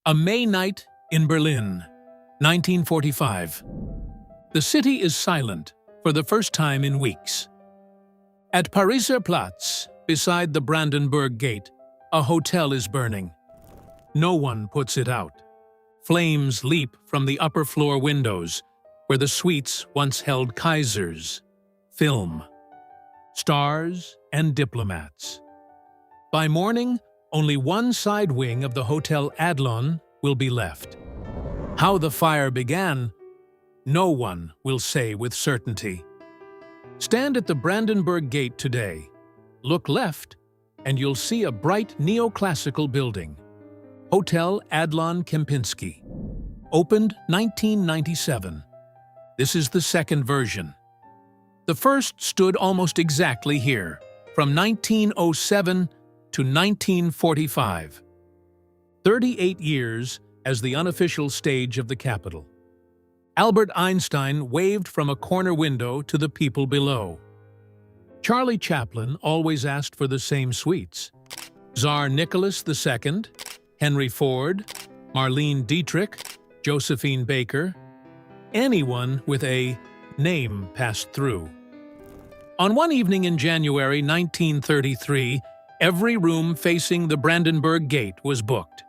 A May night in Berlin, 1945. The city is silent for the first time in weeks. At Pariser Platz, beside the Brandenburg Gate, a hotel is burning. No one puts it out. Flames leap from the upper floor windows, where the suites once held kaisers, film, stars, and diplomats. By morning, only one side wing of the Hotel Adlon will be left. How the fire began, no one will say with certainty. Stand at the Brandenburg Gate today, look left, and you'll see a bright neoclassical building. Hotel Adlon Kempinski. Opened 1997. This is the second version. The first stood almost exactly here, from 1907 to 1945. 38 years as the unofficial stage of the capital. Albert Einstein waved from a corner window to the people below. Charlie Chaplin always asked for the same suites. Tsar Nicholas II, Henry Ford, Marlene Dietrich, Josephine Baker, anyone with a name passed through. On one evening in January 1933, every room facing the Brandenburg Gate was booked.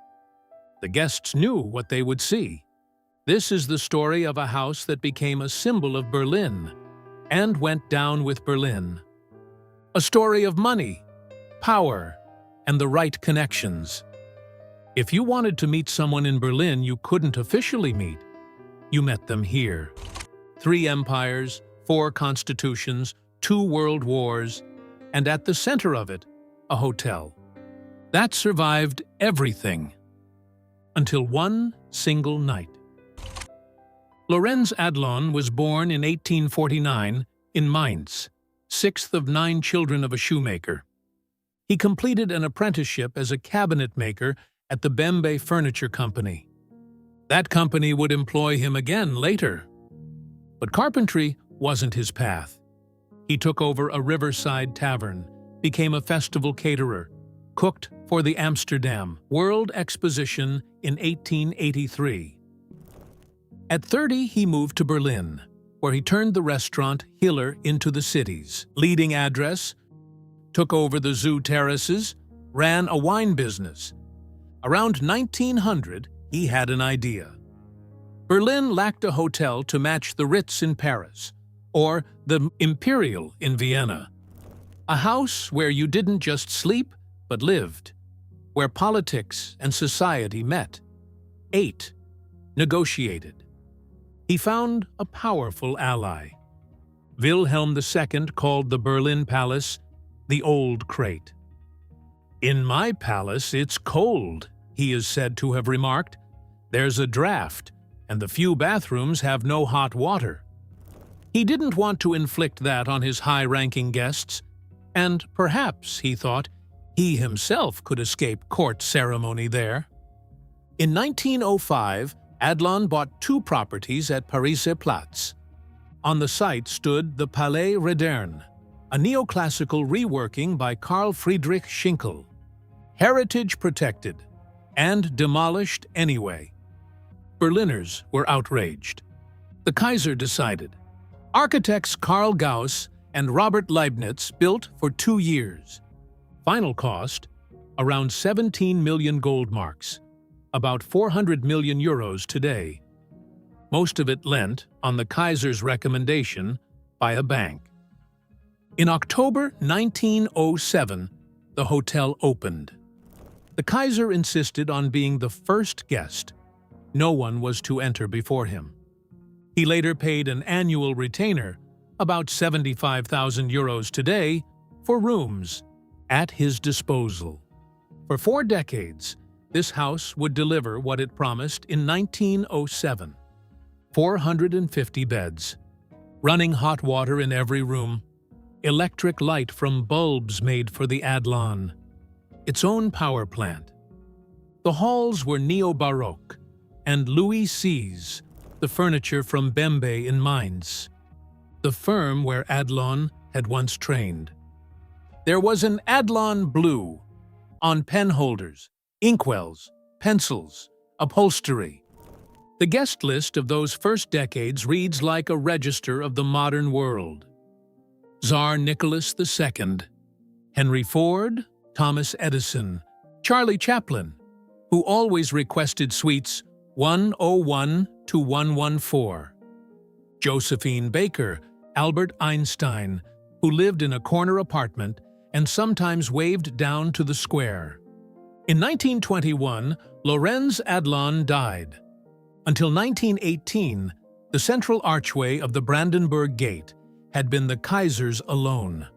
The guests knew what they would see. This is the story of a house that became a symbol of Berlin and went down with Berlin. A story of money, power, and the right connections. If you wanted to meet someone in Berlin you couldn't officially meet, you met them here. 3 empires, 4 constitutions, 2 world wars, and at the center of it, a hotel. That survived everything. Until one single night. Lorenz Adlon was born in 1849 in Mainz, 6th of 9 children of a shoemaker. He completed an apprenticeship as a cabinet maker at the Bembe Furniture Company. That company would employ him again later. But carpentry wasn't his path. He took over a riverside tavern, became a festival caterer, cooked for the Amsterdam World Exposition in 1883. At 30, he moved to Berlin, where he turned the restaurant Hiller into the city's leading address, took over the zoo terraces, ran a wine business. Around 1900, he had an idea. Berlin lacked a hotel to match the Ritz in Paris, or the Imperial in Vienna. A house where you didn't just sleep, but lived, where politics and society met, ate, negotiated. He found a powerful ally. Wilhelm II called the Berlin Palace the Old Crate. "In my palace it's cold," he is said to have remarked. "There's a draft, and the few bathrooms have no hot water." He didn't want to inflict that on his high-ranking guests, and perhaps, he thought, he himself could escape court ceremony there. In 1905, Adlon bought 2 properties at Pariser Platz. On the site stood the Palais Moderne, a neoclassical reworking by Carl Friedrich Schinkel. Heritage protected, and demolished anyway. Berliners were outraged. The Kaiser decided. Architects Karl Gauss and Robert Leibniz built for 2 years. Final cost, around 17 million gold marks, about 400 million euros today. Most of it lent, on the Kaiser's recommendation, by a bank. In October 1907, the hotel opened. The Kaiser insisted on being the first guest. No one was to enter before him. He later paid an annual retainer, about 75,000 euros today, for rooms at his disposal. For 4 decades, this house would deliver what it promised in 1907. 450 beds, running hot water in every room, electric light from bulbs made for the Adlon, its own power plant. The halls were neo-Baroque, and Louis Seize, the furniture from Bembe in Mainz, the firm where Adlon had once trained. There was an Adlon blue on pen holders, inkwells, pencils, upholstery. The guest list of those first decades reads like a register of the modern world. Tsar Nicholas II, Henry Ford, Thomas Edison, Charlie Chaplin, who always requested suites 101 to 114. Josephine Baker, Albert Einstein, who lived in a corner apartment and sometimes waved down to the square. In 1921, Lorenz Adlon died. Until 1918, the central archway of the Brandenburg Gate had been the kaisers alone.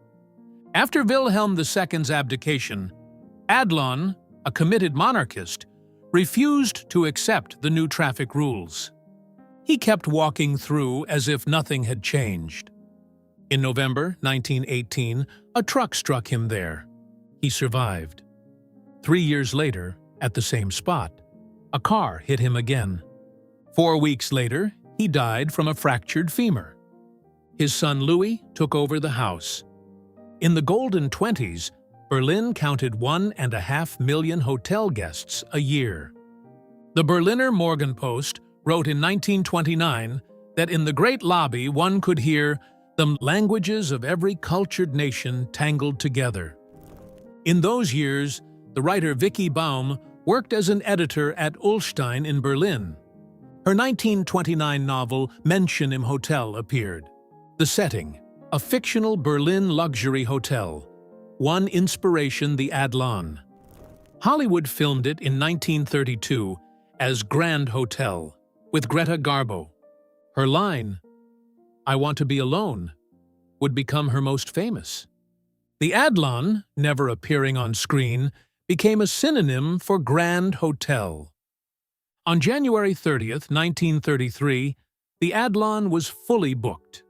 After Wilhelm II's abdication, Adlon, a committed monarchist, refused to accept the new traffic rules. He kept walking through as if nothing had changed. In November 1918, a truck struck him there. He survived. 3 years later, at the same spot, a car hit him again. 4 weeks later, he died from a fractured femur. His son Louis took over the house. In the Golden 20s, Berlin counted 1.5 million hotel guests a year. The Berliner Morgenpost wrote in 1929 that in the great lobby one could hear the languages of every cultured nation tangled together. In those years, the writer Vicky Baum worked as an editor at Ullstein in Berlin. Her 1929 novel Menschen im Hotel appeared. The setting, a fictional Berlin luxury hotel, one inspiration the Adlon. Hollywood filmed it in 1932 as Grand Hotel with Greta Garbo. Her line, "I want to be alone," would become her most famous. The Adlon, never appearing on screen, became a synonym for Grand Hotel. On January 30th, 1933, the Adlon was fully booked.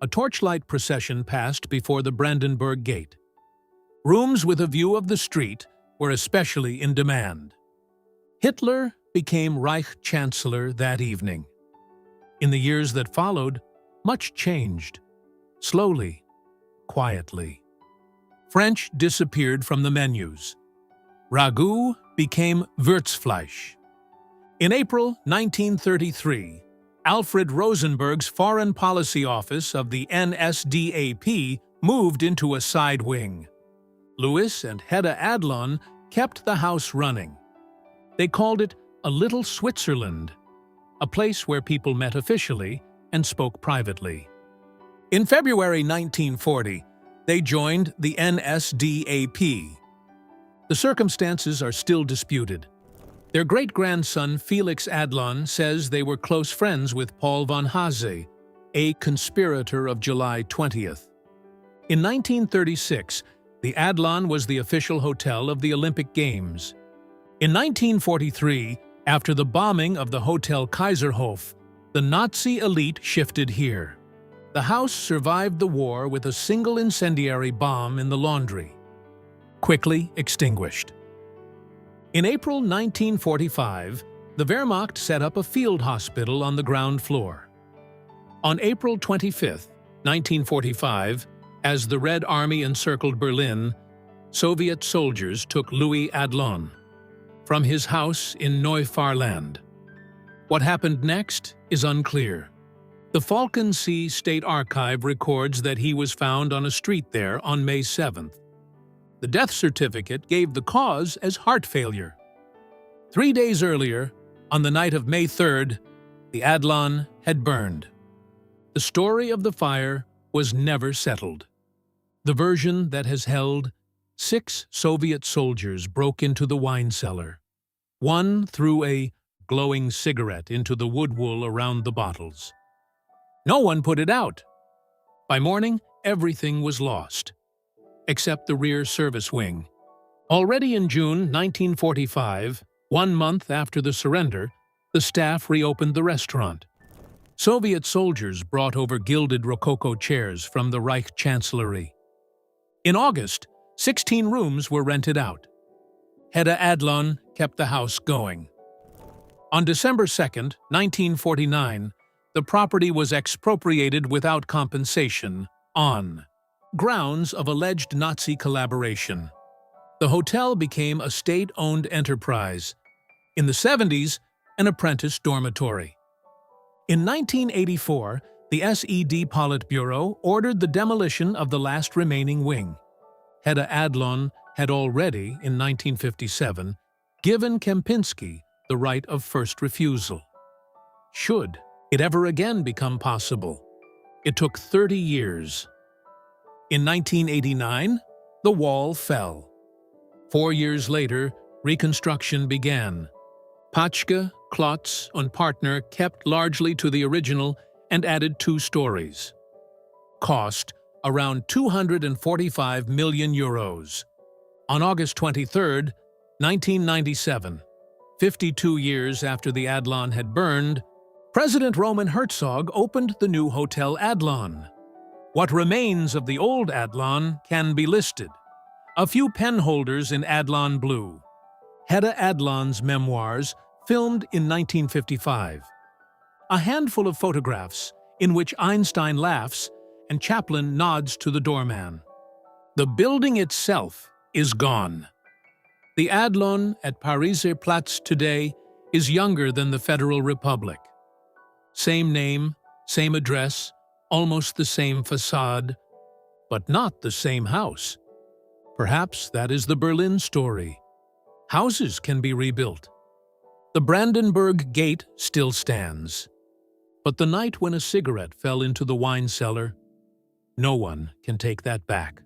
A torchlight procession passed before the Brandenburg Gate. Rooms with a view of the street were especially in demand. Hitler became Reich Chancellor that evening. In the years that followed, much changed. Slowly, quietly. French disappeared from the menus. Ragout became Würzfleisch. In April 1933, Alfred Rosenberg's Foreign Policy Office of the NSDAP moved into a side wing. Louis and Hedda Adlon kept the house running. They called it a little Switzerland, a place where people met officially and spoke privately. In February 1940, they joined the NSDAP. The circumstances are still disputed. Their great-grandson Felix Adlon says they were close friends with Paul von Haase, a conspirator of July 20th. In 1936, the Adlon was the official hotel of the Olympic Games. In 1943, after the bombing of the Hotel Kaiserhof, the Nazi elite shifted here. The house survived the war with a single incendiary bomb in the laundry, quickly extinguished. In April 1945, the Wehrmacht set up a field hospital on the ground floor. On April 25, 1945, as the Red Army encircled Berlin, Soviet soldiers took Louis Adlon from his house in Neufahrland. What happened next is unclear. The Falcon Sea State Archive records that he was found on a street there on May 7th. The death certificate gave the cause as heart failure. 3 days earlier, on the night of May 3rd, the Adlon had burned. The story of the fire was never settled. The version that has held, 6 Soviet soldiers broke into the wine cellar. One threw a glowing cigarette into the wood wool around the bottles. No one put it out. By morning, everything was lost, except the rear service wing. Already in June 1945, 1 month after the surrender, the staff reopened the restaurant. Soviet soldiers brought over gilded Rococo chairs from the Reich Chancellery. In August, 16 rooms were rented out. Hedda Adlon kept the house going. On December 2nd, 1949, the property was expropriated without compensation on grounds of alleged Nazi collaboration. The hotel became a state-owned enterprise. In the 70s, an apprentice dormitory. In 1984, the SED Politburo ordered the demolition of the last remaining wing. Hotel Adlon had already, in 1957, given Kempinski the right of first refusal. Should it ever again become possible? It took 30 years. In 1989, the wall fell. 4 years later, reconstruction began. Paczka, Klotz, and partner kept largely to the original and added 2 stories. Cost around 245 million euros. On August 23, 1997, 52 years after the Adlon had burned, President Roman Herzog opened the new Hotel Adlon. What remains of the old Adlon can be listed. A few penholders in Adlon blue. Hedda Adlon's memoirs, filmed in 1955. A handful of photographs in which Einstein laughs and Chaplin nods to the doorman. The building itself is gone. The Adlon at Pariser Platz today is younger than the Federal Republic. Same name, same address, almost the same facade, but not the same house. Perhaps that is the Berlin story. Houses can be rebuilt. The Brandenburg Gate still stands. But the night when a cigarette fell into the wine cellar, no one can take that back.